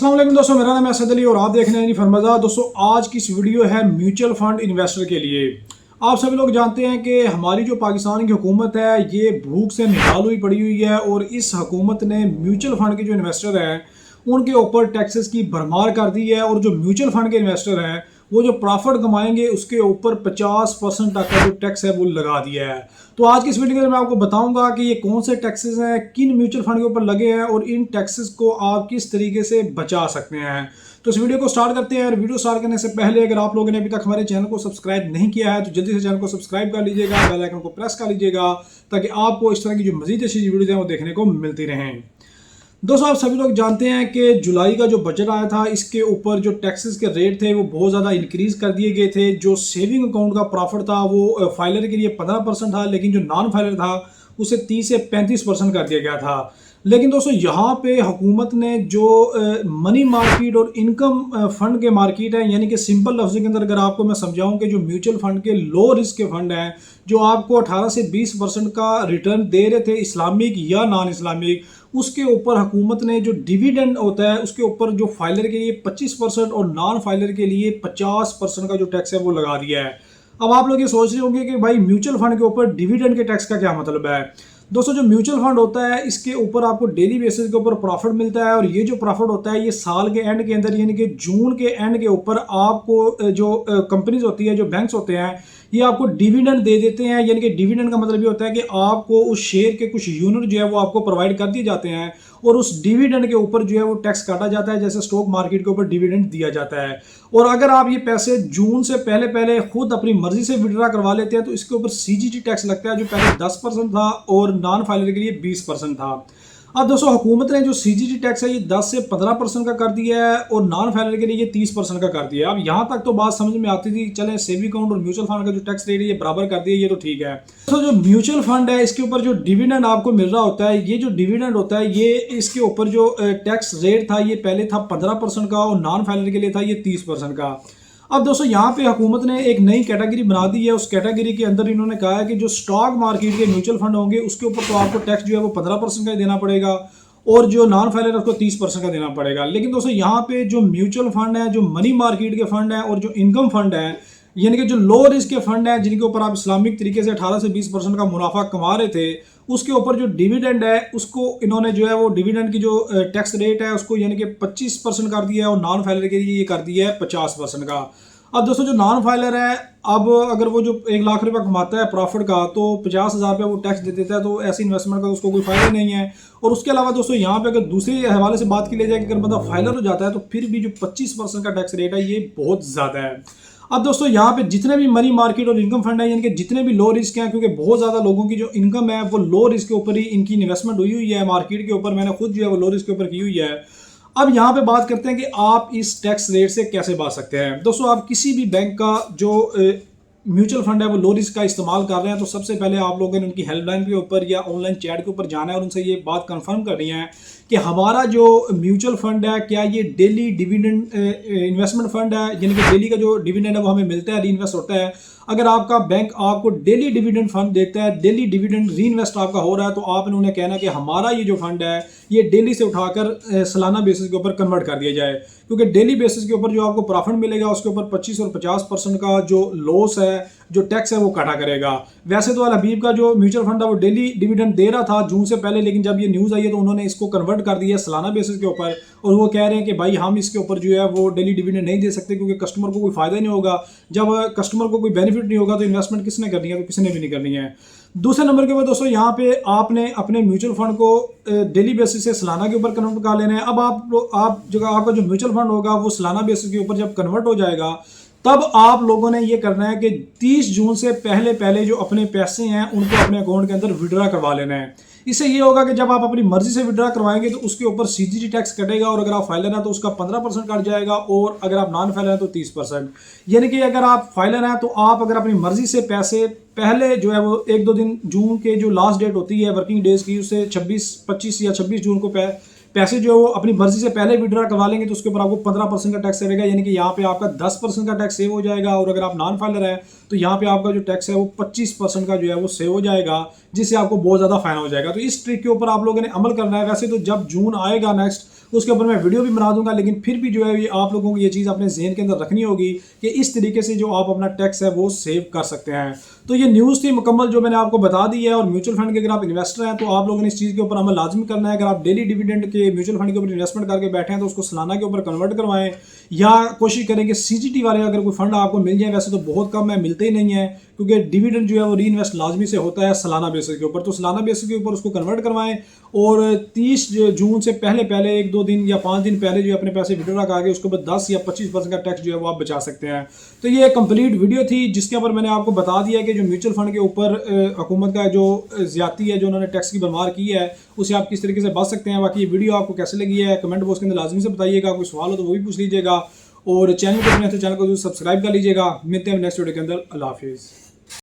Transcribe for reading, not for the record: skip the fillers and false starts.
अस्सलाम वालेकुम दोस्तों, मेरा नाम है असद अली और आप देख रहे हैं फरमजा। दोस्तों आज की इस वीडियो है म्यूचुअल फंड इन्वेस्टर के लिए। आप सभी लोग जानते हैं कि हमारी जो पाकिस्तान की हुकूमत है ये भूख से निकाल हुई पड़ी हुई है और इस हुकूमत ने म्यूचुअल फंड के जो इन्वेस्टर हैं उनके ऊपर टैक्सेस की भरमार कर दी है और जो म्यूचुअल फंड के इन्वेस्टर हैं वो जो प्रॉफिट कमाएंगे उसके ऊपर 50% तक का जो टैक्स है वो लगा दिया है। तो आज की इस वीडियो में मैं आपको बताऊंगा कि ये कौन से टैक्सेस हैं, किन म्यूचुअल फंड के ऊपर लगे हैं और इन टैक्सेस को आप किस तरीके से बचा सकते हैं। तो इस वीडियो को स्टार्ट करते हैं। और वीडियो स्टार्ट करने से पहले अगर आप लोगों ने अभी तक हमारे चैनल को सब्सक्राइब नहीं किया है तो जल्दी से चैनल को सब्सक्राइब कर लीजिएगा, बेल आइकन को प्रेस कर लीजिएगा ताकि आपको इस तरह की जो मजीद अच्छी वीडियोज हैं वो देखने को मिलती रहें। दोस्तों आप सभी लोग जानते हैं कि जुलाई का जो बजट आया था इसके ऊपर जो टैक्सेस के रेट थे वो बहुत ज़्यादा इंक्रीज़ कर दिए गए थे। जो सेविंग अकाउंट का प्रॉफिट था वो फाइलर के लिए 15% था, लेकिन जो नॉन फाइलर था उसे 30 से 35% कर दिया गया था। लेकिन दोस्तों यहाँ पे हुकूमत ने जो मनी मार्केट और इनकम फंड के मार्केट है, यानी कि सिंपल लफ्ज़ के अंदर अगर आपको मैं समझाऊं कि जो म्यूचुअल फंड के लो रिस्क के फंड हैं जो आपको 18 से 20% का रिटर्न दे रहे थे इस्लामिक या नॉन इस्लामिक, उसके ऊपर हुकूमत ने जो डिविडेंड होता है उसके ऊपर जो फाइलर के लिए 25% और नॉन फाइलर के लिए 50% का जो टैक्स है वो लगा दिया है। अब आप लोग ये सोच रहे होंगे कि भाई म्यूचुअल फंड के ऊपर डिविडेंड के टैक्स का क्या मतलब है। दोस्तों जो म्यूचुअल फंड होता है इसके ऊपर आपको डेली बेसिस के ऊपर प्रॉफिट मिलता है और ये जो प्रॉफिट होता है ये साल के एंड के अंदर यानी कि जून के एंड के ऊपर आपको जो कंपनीज होती है, जो बैंक्स होते हैं, ये आपको डिविडेंड दे देते हैं। यानी कि डिविडेंड का मतलब ये होता है कि आपको उस शेयर के कुछ यूनिट जो है वो आपको प्रोवाइड कर दिए जाते हैं और उस डिविडेंड के ऊपर जो है वो टैक्स काटा जाता है, जैसे स्टॉक मार्केट के ऊपर डिविडेंड दिया जाता है। और अगर आप ये पैसे जून से पहले पहले खुद अपनी मर्जी से विड्रा करवा लेते हैं तो इसके ऊपर सीजीटी टैक्स लगता है जो पहले 10% था और नॉन फाइलर के लिए 20% था। अब दोस्तों हुकूमत ने जो सीजीटी टैक्स है ये 10 से 15% का कर दिया है और नॉन फाइलर के लिए ये 30% का कर दिया है। अब यहाँ तक तो बात समझ में आती थी, चले सेविंग अकाउंट और म्यूचुअल फंड का जो टैक्स रेट है ये बराबर कर दिया, ये तो ठीक है। तो जो म्यूचुअल फंड है इसके ऊपर जो डिविडेंड आपको मिल रहा होता है, ये जो डिविडेंड होता है ये इसके ऊपर जो टैक्स रेट था ये पहले था 15% का और नॉन फाइलर के लिए था ये 30% का। अब दोस्तों यहाँ पे हुकूमत ने एक नई कैटेगरी बना दी है। उस कैटेगरी के अंदर इन्होंने कहा है कि जो स्टॉक मार्केट के म्यूचुअल फंड होंगे उसके ऊपर तो आपको टैक्स जो है वो 15% का देना पड़ेगा और जो नॉन फाइलर है उसको 30% का देना पड़ेगा। लेकिन दोस्तों यहाँ पे जो म्यूचुअल फंड है, जो मनी मार्केट के फंड है और जो इनकम फंड है, यानी कि जो लो रिस्क के फंड है जिनके ऊपर आप इस्लामिक तरीके से 18 से 20% का मुनाफा कमा रहे थे, उसके ऊपर जो डिविडेंड है उसको इन्होंने जो है वो डिविडेंड की जो टैक्स रेट है उसको यानी कि 25% कर दिया है और नॉन फाइलर के लिए ये कर दिया है 50% का। अब दोस्तों जो नॉन फाइलर है, अब अगर वो जो 1 लाख रुपया कमाता है प्रॉफिट का तो 50,000 रुपया वो टैक्स दे देता है, तो ऐसी इन्वेस्टमेंट का उसको कोई फायदा नहीं है। और उसके अलावा दोस्तों यहाँ पे अगर दूसरे हवाले से बात की ले जाए कि अगर बंदा फाइलर हो जाता है तो फिर भी जो 25% का टैक्स रेट है ये बहुत ज़्यादा है। अब दोस्तों यहाँ पे जितने भी मनी मार्केट और इनकम फंड है यानी कि जितने भी लो रिस्क हैं, क्योंकि बहुत ज़्यादा लोगों की जो इनकम है वो लो रिस्क के ऊपर ही इनकी इन्वेस्टमेंट हुई हुई है मार्केट के ऊपर, मैंने खुद जो है वो लो रिस्क के ऊपर की हुई है। अब यहाँ पे बात करते हैं कि आप इस टैक्स रेट से कैसे बच सकते हैं। दोस्तों आप किसी भी बैंक का जो म्यूचुअल फंड है वो लो रिस्क का इस्तेमाल कर रहे हैं तो सबसे पहले आप लोगों ने उनकी हेल्पलाइन के ऊपर या ऑनलाइन चैट के ऊपर जाना है और उनसे ये बात कंफर्म करनी है कि हमारा जो म्यूचुअल फंड है क्या ये डेली डिविडेंड इन्वेस्टमेंट फंड है, यानी कि डेली का जो डिविडेंड है वो हमें मिलता है, री इन्वेस्ट होता है। अगर आपका बैंक आपको डेली डिविडेंड फंड देता है, डेली डिविडेंड री इन्वेस्ट आपका हो रहा है, तो आपने उन्हें कहना कि हमारा ये जो फंड है ये डेली से उठाकर सालाना बेसिस के ऊपर कन्वर्ट कर दिया जाए, क्योंकि डेली बेसिस के ऊपर जो आपको प्रॉफिट मिलेगा उसके ऊपर 25 और 50% का जो लॉस है, जो टैक्स है वो काटा करेगा। वैसे तो अल हबीब का जो म्यूचुअल फंड है वो डेली डिविडेंड दे रहा था जून से पहले, लेकिन जब ये न्यूज़ आई है तो उन्होंने इसको कन्वर्ट कर दिया सालाना बेसिस के ऊपर और वो कह रहे हैं कि भाई हम इसके ऊपर जो है वो डेली डिविडेंड नहीं दे सकते क्योंकि कस्टमर को कोई फायदा नहीं होगा। जब कस्टमर को कोई बेनिफिट नहीं होगा तो इन्वेस्टमेंट किसने करनी है, तो किसी ने भी नहीं करनी है। दूसरे नंबर के ऊपर दोस्तों यहाँ पे आपने अपने म्यूचुअल फंड को डेली बेसिस से सालाना के ऊपर कन्वर्ट कर लेना है। अब आप जो आपका जो म्यूचुअल फंड होगा वो सालाना बेसिस के ऊपर जब कन्वर्ट हो जाएगा तब आप लोगों ने ये करना है कि 30 जून से पहले पहले जो अपने पैसे हैं उनको अपने अकाउंट के अंदर विड्रा करवा लेना है। इससे ये होगा कि जब आप अपनी मर्जी से विड्रा करवाएंगे तो उसके ऊपर सीजीटी टैक्स कटेगा और अगर आप फाइलर हैं तो उसका 15% कट जाएगा और अगर आप नॉन फाइलर हैं तो 30%। यानी कि अगर आप फाइलर हैं तो आप अगर अपनी मर्जी से पैसे पहले जो है वो 1-2 दिन जून के जो लास्ट डेट होती है वर्किंग डेज की उससे 25 या 26 जून को पैसे जो है वो अपनी मर्जी से पहले विड्रा करवा लेंगे तो उसके ऊपर आपको 15% का टैक्स रहेगा, यानी कि यहाँ पे आपका 10% का टैक्स सेव हो जाएगा। और अगर आप नॉन फाइलर है तो यहाँ पे आपका जो टैक्स है वो 25% का जो है वो सेव हो जाएगा, जिससे आपको बहुत ज़्यादा फायदा हो जाएगा। तो इस ट्रिक के ऊपर आप लोगों ने अमल करना है। वैसे तो जब जून आएगा नेक्स्ट उसके ऊपर मैं वीडियो भी बना दूंगा। लेकिन फिर भी जो है ये आप लोगों को ये चीज़ अपने जहन के अंदर रखनी होगी कि इस तरीके से जो आप अपना टैक्स है वो सेव कर सकते हैं। तो ये न्यूज़ थी मुकम्मल जो मैंने आपको बता दी है। और म्यूचुअल फंड के अगर आप इन्वेस्टर हैं तो आप लोगों ने इस चीज़ के ऊपर अमल लाजमी करना है। अगर आप डेली डिविडेंड के म्यूचुअल फंड के ऊपर इन्वेस्टमेंट करके बैठे हैं तो उसको सालाना के ऊपर कन्वर्ट करवाएं, या कोशिश करें कि सीजीटी वाले अगर कोई फंड आपको मिल जाए, वैसे तो बहुत कम है, मिलते ही नहीं है, क्योंकि डिविडेंड जो है वो री इन्वेस्ट लाजमी से होता है सालाना बेसिस के ऊपर। तो सालाना बेसिस के ऊपर उसको कन्वर्ट करवाएं और 30 जून से पहले पहले 1-2 दिन या 5 दिन पहले जो अपने पैसे विड्रॉ करा के उसके ऊपर 10 या 25% का टैक्स जो है वो आप बचा सकते हैं। तो ये एक कंप्लीट वीडियो थी जिसके ऊपर मैंने आपको बता दिया कि जो म्यूचुअल फंड के ऊपर हुकूमत का जो ज्यादती है, जो उन्होंने टैक्स की भरमार की है, उसे आप किस तरीके से बच सकते हैं। बाकी ये वीडियो आपको कैसे लगी है कमेंट बॉक्स के अंदर लाजमी से बताइएगा। कोई सवाल हो तो वो भी पूछ लीजिएगा और चैनल को सब्सक्राइब कर लीजिएगा। मिलते हैं नेक्स्ट वीडियो के अंदर। अल्लाह हाफिज़।